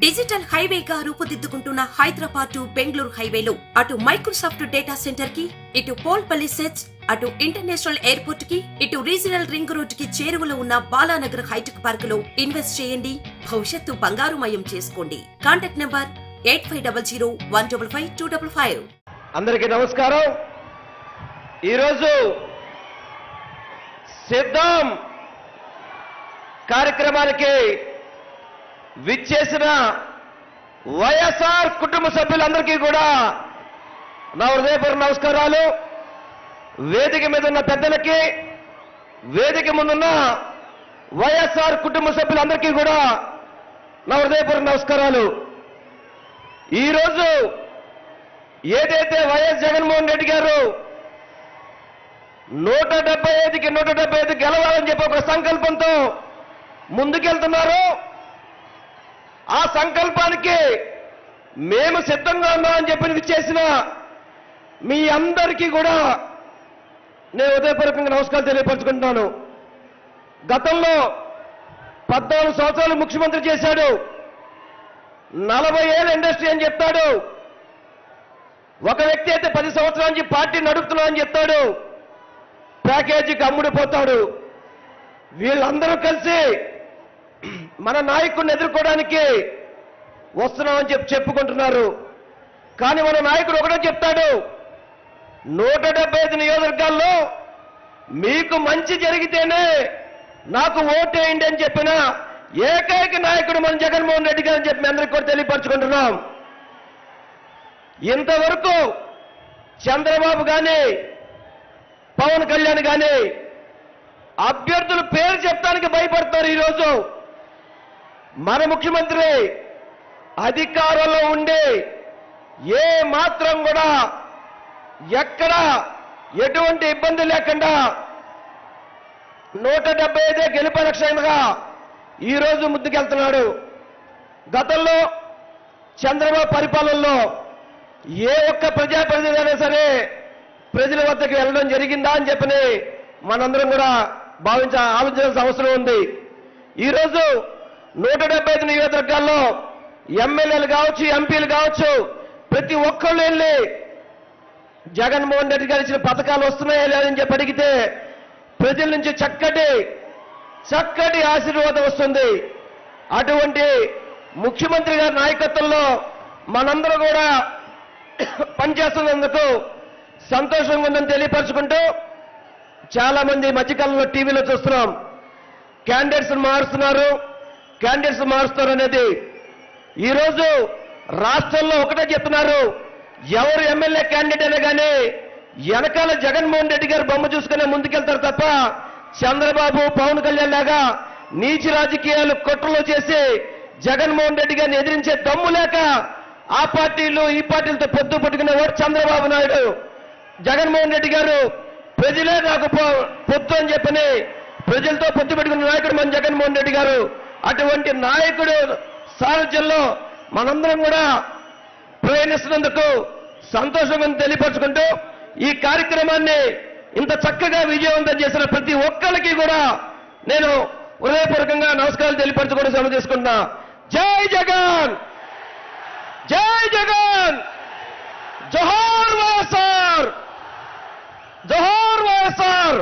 Digital హైవేగా రూపుదిద్దుకుంటున్న Hyderabad to Bengaluru హైవేలో అటు Microsoft data centre కి, ఇటు పోల్పల్లి సెట్స్, అటు ఇంటర్నేషనల్ ఎయిర్పోర్ట్ కి, ఇటు రీజనల్ రింగ్ రోడ్ కి చేరువలో ఉన్న బాలానగర్ హైటెక్ పార్క్ లో ఇన్వెస్ట్ చేయండి. భవిష్యత్తు బంగారుమయం చేసుకోండి. Contact number 8500155255. అందరికీ నమస్కారం. ఈరోజు సిద్ధం కార్యక్రమానికి విచ్చేసిన వైఎస్ఆర్ కుటుంబ సభ్యులందరికీ కూడా నా హృదయపూర్వక నమస్కారాలు. వేదిక మీద ఉన్న పెద్దలకి, వేదిక ముందున్న వైఎస్ఆర్ కుటుంబ సభ్యులందరికీ కూడా నా హృదయపూర్వక నమస్కారాలు. ఈరోజు ఏదైతే వైఎస్ జగన్మోహన్ రెడ్డి గారు 175కి 175 గెలవాలని చెప్పి ఒక సంకల్పంతో ముందుకెళ్తున్నారు. ఆ సంకల్పానికి మేము సిద్ధంగా ఉన్నామని చెప్పి విచ్చేసిన మీ అందరికీ కూడా నేను హృదయపూర్వకంగా నమస్కారాలు తెలియపరచుకుంటున్నాను. గతంలో 14 సంవత్సరాలు ముఖ్యమంత్రి చేశాడు. 40 ఏళ్ళ ఇండస్ట్రీ అని చెప్తాడు. ఒక వ్యక్తి అయితే 10 సంవత్సరాల నుంచి పార్టీ నడుపుతున్నా అని చెప్తాడు. ప్యాకేజీకి అమ్ముడిపోతాడు. వీళ్ళందరూ కలిసి మన నాయకుడిని ఎదుర్కోవడానికి వస్తున్నామని చెప్పుకుంటున్నారు. కానీ మన నాయకుడు ఒకటే చెప్తాడు, 175 నియోజకవర్గాల్లో మీకు మంచి జరిగితేనే నాకు ఓటేయండి అని చెప్పిన ఏకైక నాయకుడు మన జగన్మోహన్ రెడ్డి గారు అని చెప్పి అందరికీ కూడా తెలియపరచుకుంటున్నాం. ఇంతవరకు చంద్రబాబు కానీ, పవన్ కళ్యాణ్ కానీ అభ్యర్థుల పేరు చెప్తానికి భయపడతారు. ఈరోజు మన ముఖ్యమంత్రి అధికారంలో ఉండి ఏ మాత్రం కూడా ఎక్కడ ఎటువంటి ఇబ్బంది లేకుండా 175 గెలుపు లక్ష్యంగా ఈరోజు ముందుకెళ్తున్నాడు. గతంలో చంద్రబాబు పరిపాలనలో ఏ ఒక్క ప్రజాప్రతినిధి అయినా సరే ప్రజల వద్దకు వెళ్ళడం జరిగిందా అని చెప్పని మనందరం కూడా ఆలోచించాల్సిన అవసరం ఉంది. ఈరోజు 175 నియోజకవర్గాల్లో ఎమ్మెల్యేలు కావచ్చు, ఎంపీలు కావచ్చు, ప్రతి ఒక్కళ్ళు వెళ్ళి జగన్మోహన్ రెడ్డి గారు ఇచ్చిన పథకాలు వస్తున్నాయా లేదని చెప్పి అడిగితే ప్రజల నుంచి చక్కటి ఆశీర్వాదం వస్తుంది. అటువంటి ముఖ్యమంత్రి గారి నాయకత్వంలో మనందరూ కూడా పనిచేస్తున్నందుకు సంతోషంగా ఉందని తెలియపరచుకుంటూ, చాలా మంది మధ్యకాలంలో టీవీలో చూస్తున్నాం, క్యాండిడేట్స్ మారుస్తున్నారు అనేది. ఈరోజు రాష్ట్రంలో ఒకటే చెప్తున్నారు, ఎవరు ఎమ్మెల్యే క్యాండిడేట్ అయినా కానీ వెనకాల జగన్మోహన్ రెడ్డి గారు బొమ్మ చూసుకునే ముందుకెళ్తారు తప్ప చంద్రబాబు, పవన్ కళ్యాణ్ లాగా నీచి రాజకీయాలు కుట్రలు చేసి జగన్మోహన్ రెడ్డి గారిని ఎదిరించే దమ్ము లేక ఆ పార్టీలు ఈ పార్టీలతో పొత్తు పెట్టుకునేవాడు చంద్రబాబు నాయుడు. జగన్మోహన్ రెడ్డి గారు ప్రజలే నాకు పొత్తు అని చెప్పని ప్రజలతో పొత్తు పెట్టుకున్న నాయకుడు మన జగన్మోహన్ రెడ్డి గారు. అటువంటి నాయకుడు సారథ్యంలో మనందరం కూడా ప్రయాణిస్తున్నందుకు సంతోషంగా తెలియపరచుకుంటూ, ఈ కార్యక్రమాన్ని ఇంత చక్కగా విజయవంతం చేసిన ప్రతి ఒక్కరికి కూడా నేను హృదయపూర్వకంగా నమస్కారాలు తెలియపరచుకోవడం సెలవు తీసుకుంటున్నా. జై జగన్, జై జగన్, జోహార్ వైఎస్ఆర్, జోహార్ వైఎస్ఆర్.